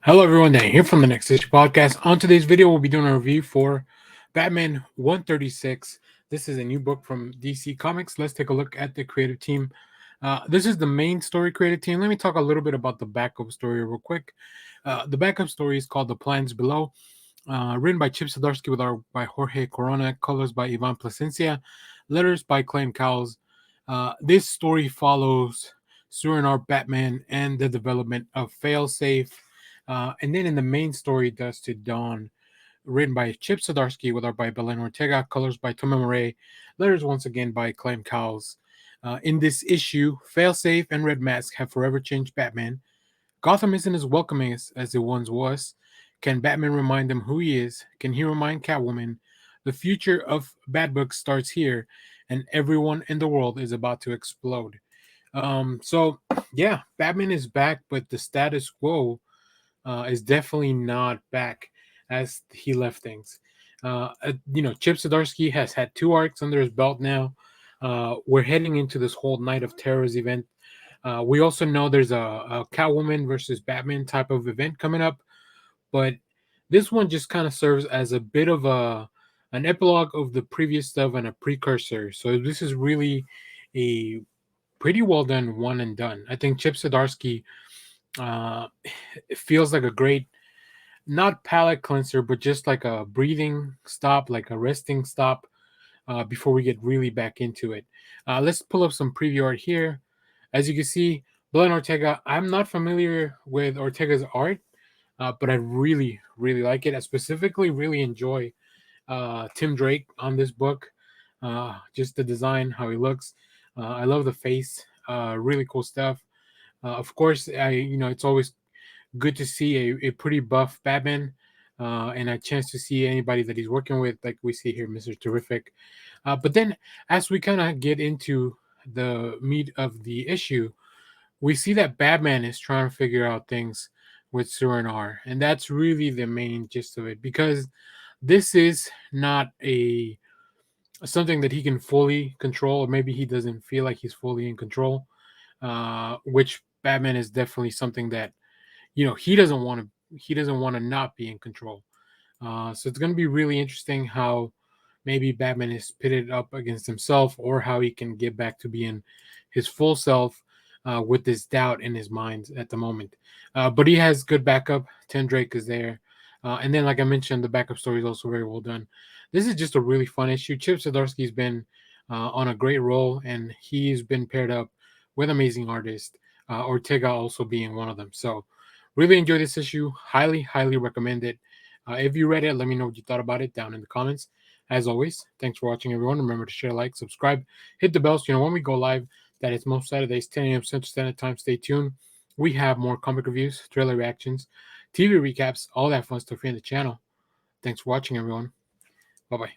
Hello everyone, Dan here from the Next Issue Podcast. On today's video, we'll be doing a review for Batman 136. This is a new book from DC Comics. Let's take a look at the creative team. This is the main story creative team. Let me talk a little bit about the backup story real quick. The backup story is called The Plans Below, written by Chip Zdarsky with art by Jorge Corona, colors by Plascencia, letters by Clayton Cowles. This story follows Surinor Batman and the development of Failsafe. And then in the main story, Dust to Dawn, written by Chip Zdarsky with art by Belen Ortega, colors by Tomeu Morey, letters once again by Clayton Cowles. In this issue, Failsafe and Red Mask have forever changed Batman. Gotham isn't as welcoming as it once was. Can Batman remind them who he is? Can he remind Catwoman? The future of Bat Books starts here, and everyone in the world is about to explode. So yeah, Batman is back, but the status quo is definitely not back as he left things. Chip Zdarsky has had 2 arcs under his belt now. We're heading into this whole Night of Terrors event. We also know there's a Catwoman versus Batman type of event coming up, but this one just kind of serves as a bit of an epilogue of the previous stuff and a precursor. So this is really a pretty well done one and done. I think Chip Zdarsky it feels like a great, not palate cleanser, but just like a breathing stop, like a resting stop before we get really back into it. Let's pull up some preview art here. As you can see, Belen Ortega, I'm not familiar with Ortega's art, but I really, really like it. I specifically really enjoy Tim Drake on this book. Just the design, how he looks. I love the face. Really cool stuff. Of course, it's always good to see a pretty buff Batman and a chance to see anybody that he's working with, like we see here, Mr. Terrific. But then, as we kind of get into the meat of the issue, we see that Batman is trying to figure out things with Surinor, and that's really the main gist of it, because this is not a something that he can fully control, or maybe he doesn't feel like he's fully in control. Which Batman is definitely something that he doesn't want to not be in control. So it's going to be really interesting how maybe Batman is pitted up against himself, or how he can get back to being his full self with this doubt in his mind at the moment. But he has good backup. Tim Drake is there. And then, like I mentioned, the backup story is also very well done. This is just a really fun issue. Chip Zdarsky's been on a great roll, and he's been paired up with amazing artists, Ortega also being one of them. So really enjoy this issue. Highly, highly recommend it. If you read it, let me know what you thought about it down in the comments. As always, thanks for watching, everyone. Remember to share, like, subscribe, hit the bell so you know when we go live. That is most Saturdays, 10 a.m. Central Standard Time. Stay tuned. We have more comic reviews, trailer reactions, TV recaps, all that fun stuff here in the channel. Thanks for watching, everyone. Bye-bye.